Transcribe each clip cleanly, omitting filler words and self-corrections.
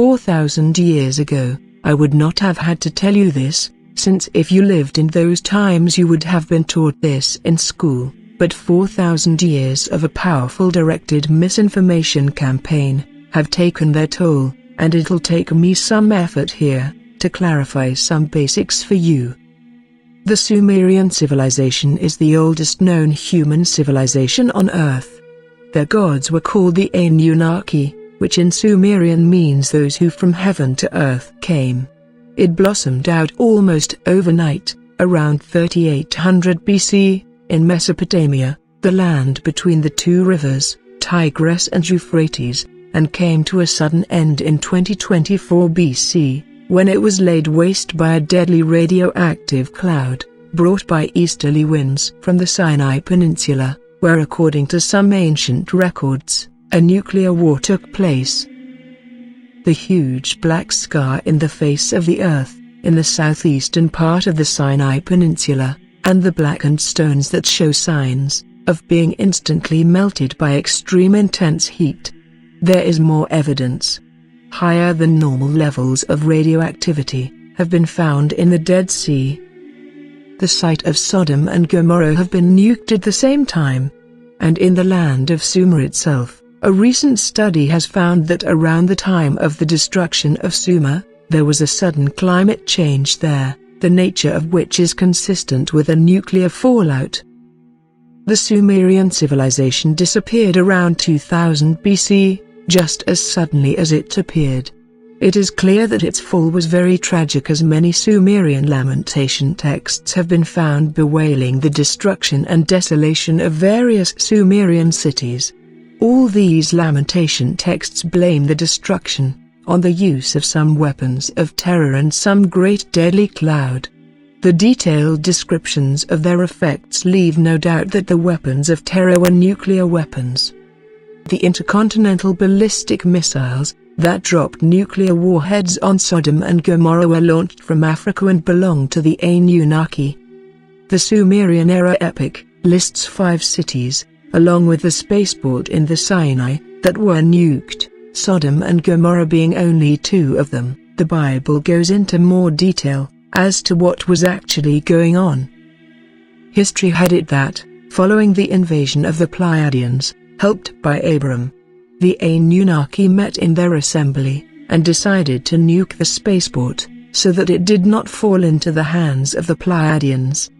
4,000 years ago, I would not have had to tell you this, since if you lived in those times you would have been taught this in school, but 4,000 years of a powerful directed misinformation campaign have taken their toll, and it'll take me some effort here to clarify some basics for you. The Sumerian civilization is the oldest known human civilization on Earth. Their gods were called the Anunnaki, which in Sumerian means those who from heaven to earth came. It blossomed out almost overnight, around 3800 BC, in Mesopotamia, the land between the two rivers, Tigris and Euphrates, and came to a sudden end in 2024 BC, when it was laid waste by a deadly radioactive cloud, brought by easterly winds from the Sinai Peninsula, where according to some ancient records, a nuclear war took place. The huge black scar in the face of the Earth, in the southeastern part of the Sinai Peninsula, and the blackened stones that show signs of being instantly melted by extreme intense heat. There is more evidence. Higher than normal levels of radioactivity have been found in the Dead Sea. The site of Sodom and Gomorrah have been nuked at the same time. And in the land of Sumer itself, a recent study has found that around the time of the destruction of Sumer, there was a sudden climate change there, the nature of which is consistent with a nuclear fallout. The Sumerian civilization disappeared around 2000 BC, just as suddenly as it appeared. It is clear that its fall was very tragic, as many Sumerian lamentation texts have been found bewailing the destruction and desolation of various Sumerian cities. All these lamentation texts blame the destruction on the use of some weapons of terror and some great deadly cloud. The detailed descriptions of their effects leave no doubt that the weapons of terror were nuclear weapons. The intercontinental ballistic missiles that dropped nuclear warheads on Sodom and Gomorrah were launched from Africa and belonged to the Anunnaki. The Sumerian-era epic lists 5 cities, along with the spaceport in the Sinai, that were nuked, Sodom and Gomorrah being only 2 of them. The Bible goes into more detail as to what was actually going on. History had it that, following the invasion of the Pleiadians, helped by Abram, the Anunnaki met in their assembly, and decided to nuke the spaceport, so that it did not fall into the hands of the Pleiadians.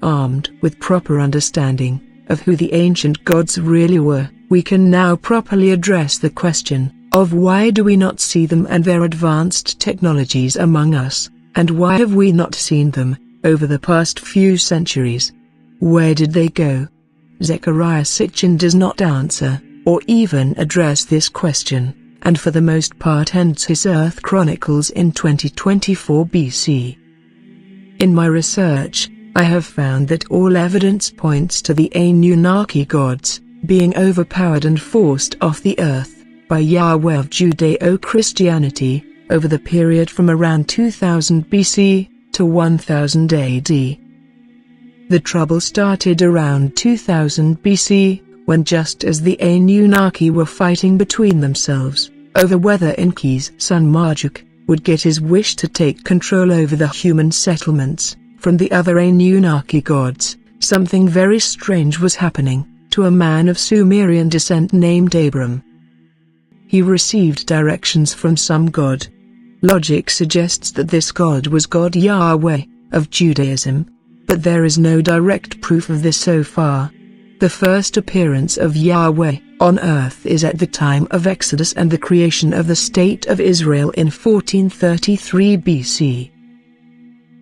Armed with proper understanding of who the ancient gods really were, we can now properly address the question of why do we not see them and their advanced technologies among us, and why have we not seen them over the past few centuries? Where did they go? Zecharia Sitchin does not answer, or even address this question, and for the most part ends his Earth Chronicles in 2024 BC. In my research, I have found that all evidence points to the Anunnaki gods being overpowered and forced off the earth by Yahweh of Judeo-Christianity over the period from around 2000 BC to 1000 AD. The trouble started around 2000 BC, when just as the Anunnaki were fighting between themselves over whether Enki's son Marduk would get his wish to take control over the human settlements from the other Anunnaki gods, something very strange was happening to a man of Sumerian descent named Abram. He received directions from some god. Logic suggests that this god was God Yahweh of Judaism, but there is no direct proof of this so far. The first appearance of Yahweh on earth is at the time of Exodus and the creation of the State of Israel in 1433 BC.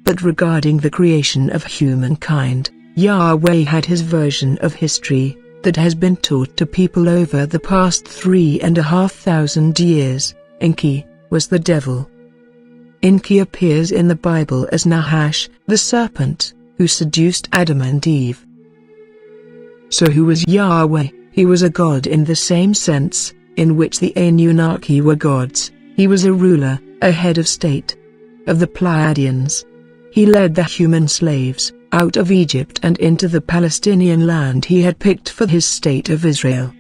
But regarding the creation of humankind, Yahweh had his version of history that has been taught to people over the past 3,500 years. Enki was the devil. Enki appears in the Bible as Nahash, the serpent, who seduced Adam and Eve. So who was Yahweh? He was a god in the same sense in which the Anunnaki were gods. He was a ruler, a head of state. Of the Pleiadians, he led the human slaves out of Egypt and into the Palestinian land he had picked for his state of Israel.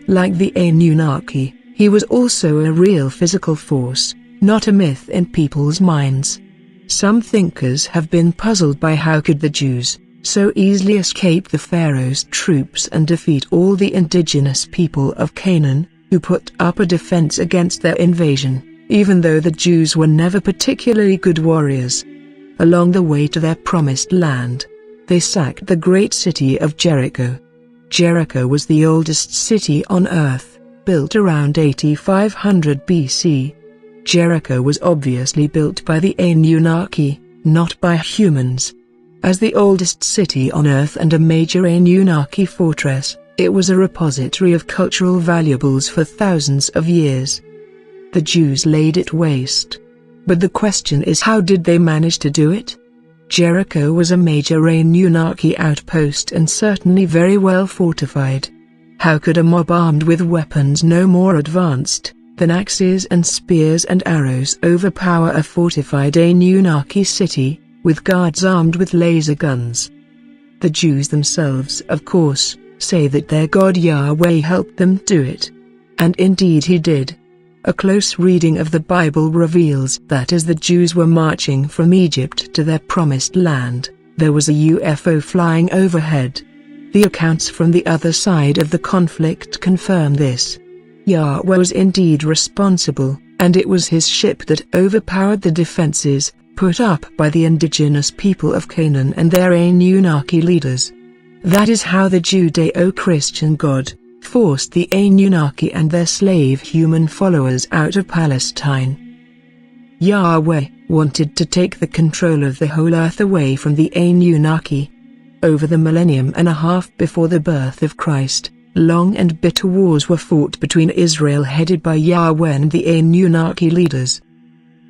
Like the Anunnaki, he was also a real physical force, not a myth in people's minds. Some thinkers have been puzzled by how could the Jews so easily escape the Pharaoh's troops and defeat all the indigenous people of Canaan, who put up a defense against their invasion, even though the Jews were never particularly good warriors. Along the way to their promised land, they sacked the great city of Jericho. Jericho was the oldest city on earth, built around 8500 BC. Jericho was obviously built by the Anunnaki, not by humans. As the oldest city on Earth and a major Anunnaki fortress, it was a repository of cultural valuables for thousands of years. The Jews laid it waste. But the question is, how did they manage to do it? Jericho was a major Anunnaki outpost and certainly very well fortified. How could a mob armed with weapons no more advanced than axes and spears and arrows overpower a fortified Anunnaki city, with guards armed with laser guns? The Jews themselves, of course, say that their God Yahweh helped them do it. And indeed he did. A close reading of the Bible reveals that as the Jews were marching from Egypt to their promised land, there was a UFO flying overhead. The accounts from the other side of the conflict confirm this. Yahweh was indeed responsible, and it was his ship that overpowered the defenses put up by the indigenous people of Canaan and their Anunnaki leaders. That is how the Judeo-Christian God forced the Anunnaki and their slave human followers out of Palestine. Yahweh wanted to take the control of the whole earth away from the Anunnaki. Over the millennium and a half before the birth of Christ, long and bitter wars were fought between Israel headed by Yahweh and the Anunnaki leaders.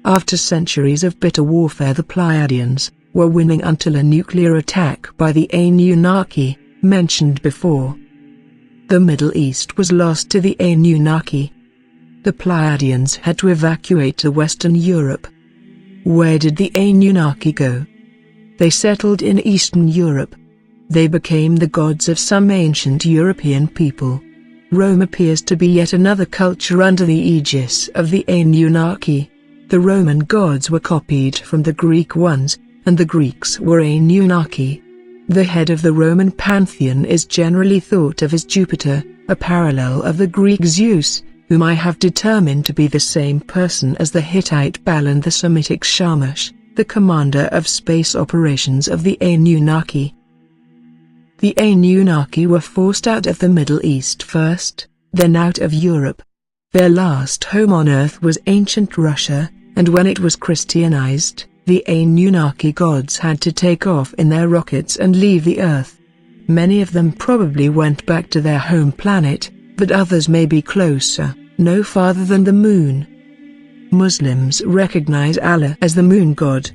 After centuries of bitter warfare, the Pleiadians were winning until a nuclear attack by the Anunnaki, mentioned before. The Middle East was lost to the Anunnaki. The Pleiadians had to evacuate to Western Europe. Where did the Anunnaki go? They settled in Eastern Europe. They became the gods of some ancient European people. Rome appears to be yet another culture under the aegis of the Anunnaki. The Roman gods were copied from the Greek ones, and the Greeks were Anunnaki. The head of the Roman pantheon is generally thought of as Jupiter, a parallel of the Greek Zeus, whom I have determined to be the same person as the Hittite Baal and the Semitic Shamash, the commander of space operations of the Anunnaki. The Anunnaki were forced out of the Middle East first, then out of Europe. Their last home on Earth was ancient Russia, and when it was Christianized, the Anunnaki gods had to take off in their rockets and leave the Earth. Many of them probably went back to their home planet, but others may be closer, no farther than the moon. Muslims recognize Allah as the moon god,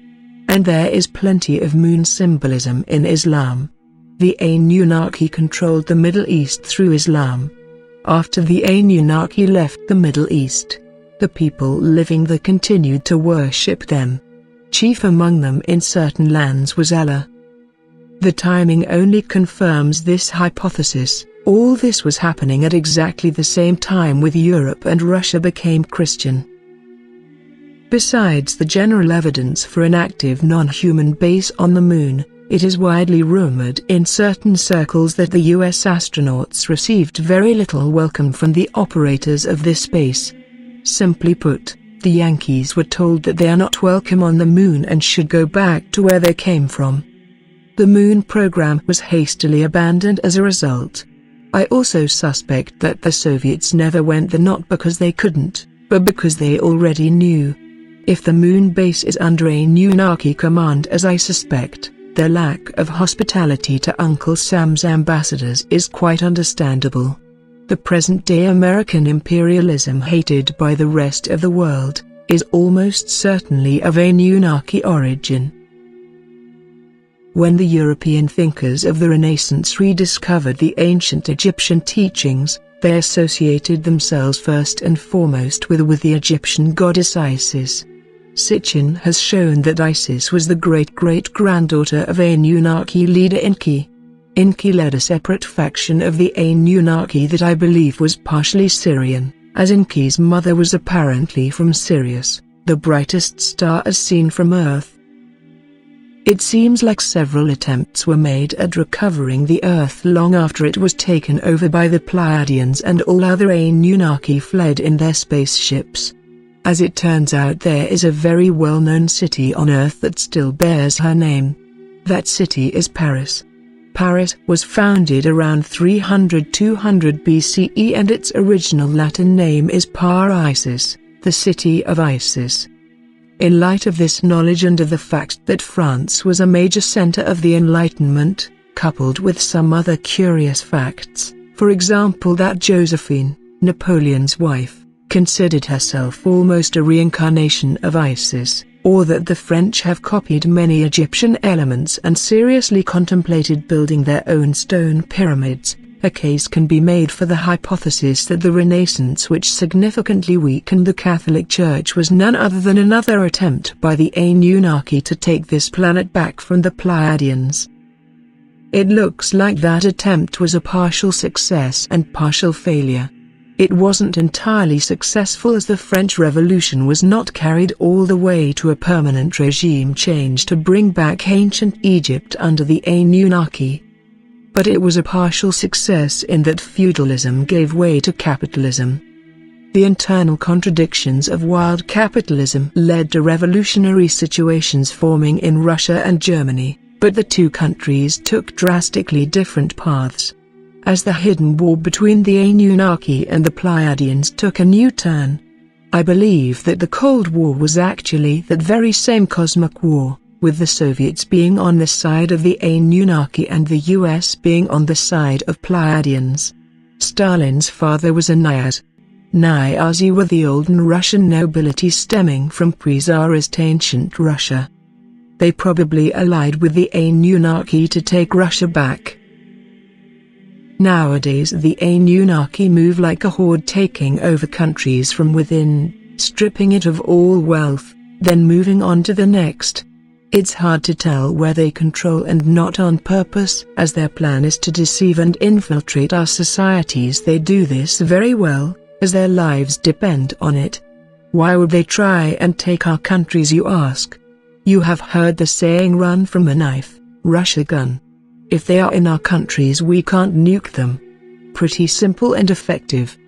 and there is plenty of moon symbolism in Islam. The Anunnaki controlled the Middle East through Islam. After the Anunnaki left the Middle East, the people living there continued to worship them. Chief among them in certain lands was Allah. The timing only confirms this hypothesis. All this was happening at exactly the same time with Europe and Russia became Christian. Besides the general evidence for an active non-human base on the moon, it is widely rumored in certain circles that the US astronauts received very little welcome from the operators of this base. Simply put, the Yankees were told that they are not welcome on the moon and should go back to where they came from. The moon program was hastily abandoned as a result. I also suspect that the Soviets never went there not because they couldn't, but because they already knew. If the moon base is under Anunnaki command as I suspect, their lack of hospitality to Uncle Sam's ambassadors is quite understandable. The present-day American imperialism, hated by the rest of the world, is almost certainly of Anunnaki origin. When the European thinkers of the Renaissance rediscovered the ancient Egyptian teachings, they associated themselves first and foremost with the Egyptian goddess Isis. Sitchin has shown that Isis was the great-great-granddaughter of Anunnaki leader Enki. Enki led a separate faction of the Anunnaki that I believe was partially Syrian, as Enki's mother was apparently from Sirius, the brightest star as seen from Earth. It seems like several attempts were made at recovering the Earth long after it was taken over by the Pleiadians, and all other Anunnaki fled in their spaceships. As it turns out, there is a very well-known city on Earth that still bears her name. That city is Paris. Paris was founded around 300–200 BCE, and its original Latin name is Par-Isis, the city of Isis. In light of this knowledge and of the fact that France was a major center of the Enlightenment, coupled with some other curious facts, for example that Josephine, Napoleon's wife, considered herself almost a reincarnation of Isis, or that the French have copied many Egyptian elements and seriously contemplated building their own stone pyramids, a case can be made for the hypothesis that the Renaissance, which significantly weakened the Catholic Church, was none other than another attempt by the Anunnaki to take this planet back from the Pleiadians. It looks like that attempt was a partial success and partial failure. It wasn't entirely successful, as the French Revolution was not carried all the way to a permanent regime change to bring back ancient Egypt under the Anunnaki. But it was a partial success in that feudalism gave way to capitalism. The internal contradictions of wild capitalism led to revolutionary situations forming in Russia and Germany, but the two countries took drastically different paths. As the hidden war between the Anunnaki and the Pleiadians took a new turn. I believe that the Cold War was actually that very same cosmic war, with the Soviets being on the side of the Anunnaki and the US being on the side of Pleiadians. Stalin's father was a Knyaz. Knyazi were the olden Russian nobility stemming from pre-Tsarist ancient Russia. They probably allied with the Anunnaki to take Russia back. Nowadays the Anunnaki move like a horde, taking over countries from within, stripping it of all wealth, then moving on to the next. It's hard to tell where they control and not on purpose, as their plan is to deceive and infiltrate our societies. They do this very well, as their lives depend on it. Why would they try and take our countries, you ask? You have heard the saying, run from a knife, rush a gun. If they are in our countries, we can't nuke them. Pretty simple and effective.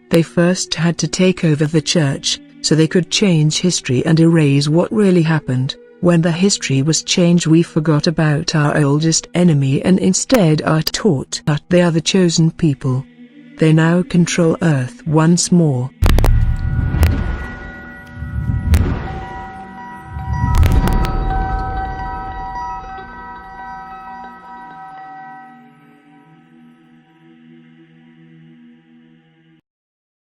They first had to take over the church, so they could change history and erase what really happened. When the history was changed, we forgot about our oldest enemy and instead are taught that they are the chosen people. They now control Earth once more.